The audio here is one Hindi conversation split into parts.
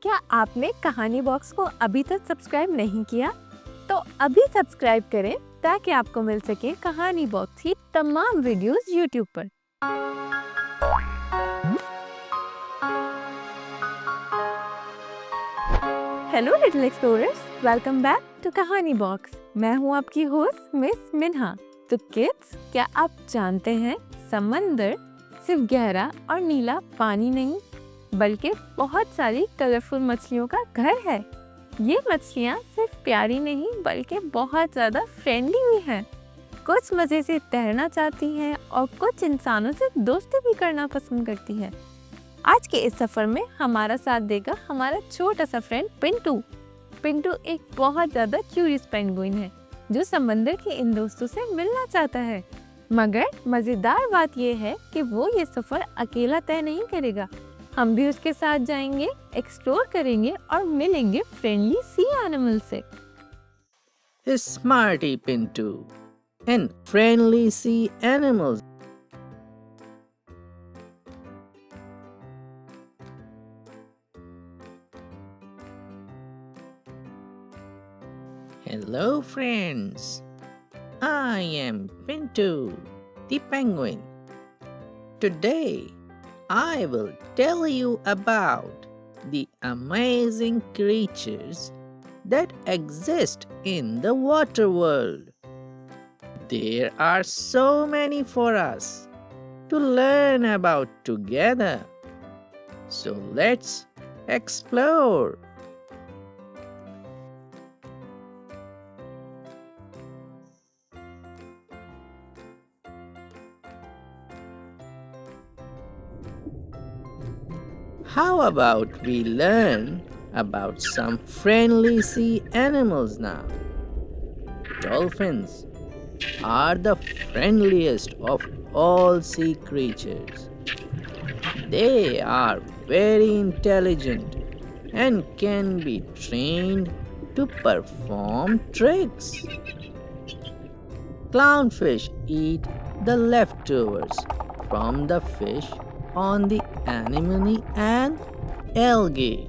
क्या आपने कहानी बॉक्स को अभी तक सब्सक्राइब नहीं किया? तो अभी सब्सक्राइब करें ताकि आपको मिल सके कहानी बॉक्स की तमाम वीडियोस यूट्यूब पर। Hello little explorers, welcome back to कहानी बॉक्स। मैं हूँ आपकी होस्ट मिस मिन्हा। तो किड्स, क्या आप जानते हैं समंदर सिर्फ गहरा और नीला पानी नहीं बल्कि बहुत सारी कलरफुल मछलियों का घर है। ये मछलियाँ सिर्फ प्यारी नहीं बल्कि बहुत ज़्यादा फ्रेंडली भी हैं। कुछ मज़े से तैरना चाहती हैं और कुछ इंसानों से दोस्ती भी करना पसंद करती हैं। आज के इस सफ़र में हमारा साथ देगा हमारा छोटा सा फ्रेंड पिंटू। पिंटू एक बहुत ज़्यादा क्यूरियस पेंगुइन है जो समंदर के इन दोस्तों से मिलना चाहता है। मगर मज़ेदार बात यह है कि वो ये सफ़र अकेला तय नहीं करेगा। हम भी उसके साथ जाएंगे, एक्सप्लोर करेंगे और मिलेंगे फ्रेंडली सी एनिमल से। Smarty Pinto and friendly sea animals. Hello friends, I am Pinto, the penguin. Today, I will tell you about the amazing creatures that exist in the water world. There are so many for us to learn about together. So let's explore. How about we learn about some friendly sea animals now? Dolphins are the friendliest of all sea creatures. They are very intelligent and can be trained to perform tricks. Clownfish eat the leftovers from the fish on the anemone and algae.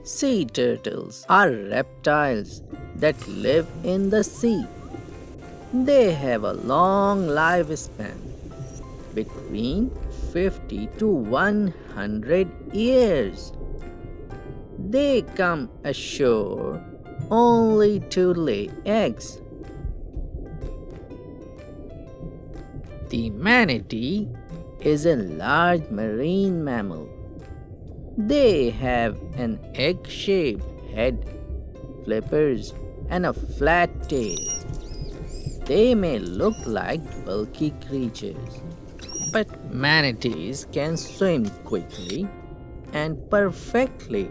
Sea turtles are reptiles that live in the sea. They have a long lifespan, between 50 to 100 years. They come ashore only to lay eggs. The manatee is a large marine mammal. They have an egg-shaped head, flippers, and a flat tail. They may look like bulky creatures, but manatees can swim quickly and perfectly.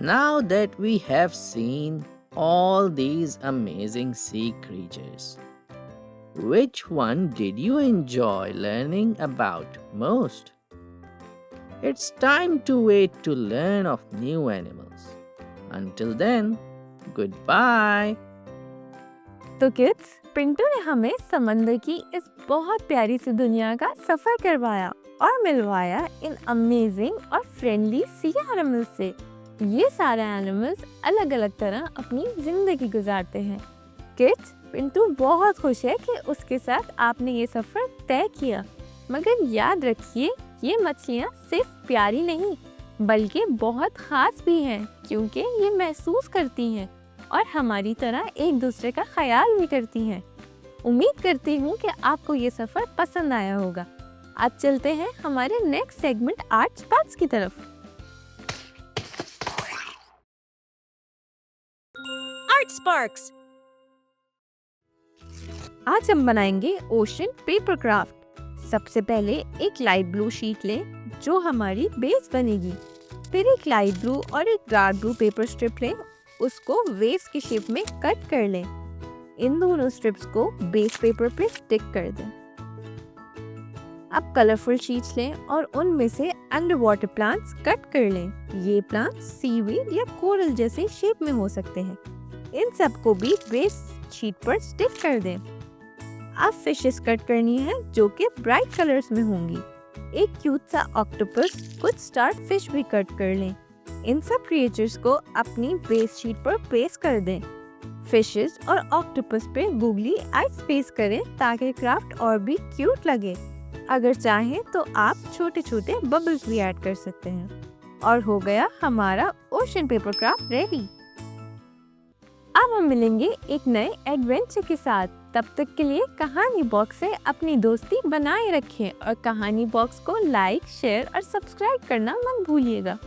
Now that we have seen all these amazing sea creatures, which one did you enjoy learning about most? It's time to wait to learn of new animals. Until then, goodbye. तो किड्स, पिंटू ने हमें समंदर की इस बहुत प्यारी सी दुनिया का सफर करवाया और मिलवाया इन अमेजिंग और फ्रेंडली सी एनिमल्स से। ये सारे एनिमल्स अलग अलग तरह अपनी जिंदगी गुजारते हैं। किड्स, पिंटू बहुत खुश है कि उसके साथ आपने ये सफर तय किया। मगर याद रखिए, ये मछलियाँ सिर्फ प्यारी नहीं बल्कि बहुत खास भी हैं, क्योंकि ये महसूस करती हैं और हमारी तरह एक दूसरे का ख्याल भी करती हैं। उम्मीद करती हूँ कि आपको ये सफर पसंद आया होगा। आज चलते हैं हमारे नेक्स्ट सेगमेंट आर्ट स्पार्क्स की तरफ। Art sparks. आज हम बनाएंगे ओशन पेपर क्राफ्ट। सबसे पहले एक लाइट ब्लू शीट लें जो हमारी बेस बनेगी। फिर एक लाइट ब्लू और एक डार्क ब्लू पेपर स्ट्रिप लें, उसको वेव्स की शेप में कट कर लें। इन दोनों स्ट्रिप्स को बेस पेपर पे स्टिक कर दें। अब कलरफुल शीट्स लें और उनमें से अंडर वाटर प्लांट्स कट कर लें। ये प्लांट्स सीवीड या कोरल जैसे शेप में हो सकते हैं। इन सबको भी बेस शीट पर स्टिक कर दें। अब फिशेस कट करनी है जो कि ब्राइट कलर्स में होंगी। एक क्यूट सा ऑक्टोपस, कुछ स्टार फिश भी कट कर लें। इन सब क्रिएचर्स को अपनी बेस शीट पर पेस्ट कर दें। फिशेस और ऑक्टोपस पे गूगली आइज पेस्ट करें ताकि क्राफ्ट और भी क्यूट लगे। अगर चाहें तो आप छोटे छोटे बबल्स भी ऐड कर सकते हैं। और हो गया हमारा ओशन पेपर क्राफ्ट रेडी। अब हम मिलेंगे एक नए एडवेंचर के साथ। तब तक के लिए कहानी बॉक्स से अपनी दोस्ती बनाए रखें और कहानी बॉक्स को लाइक, शेयर और सब्सक्राइब करना मत भूलिएगा।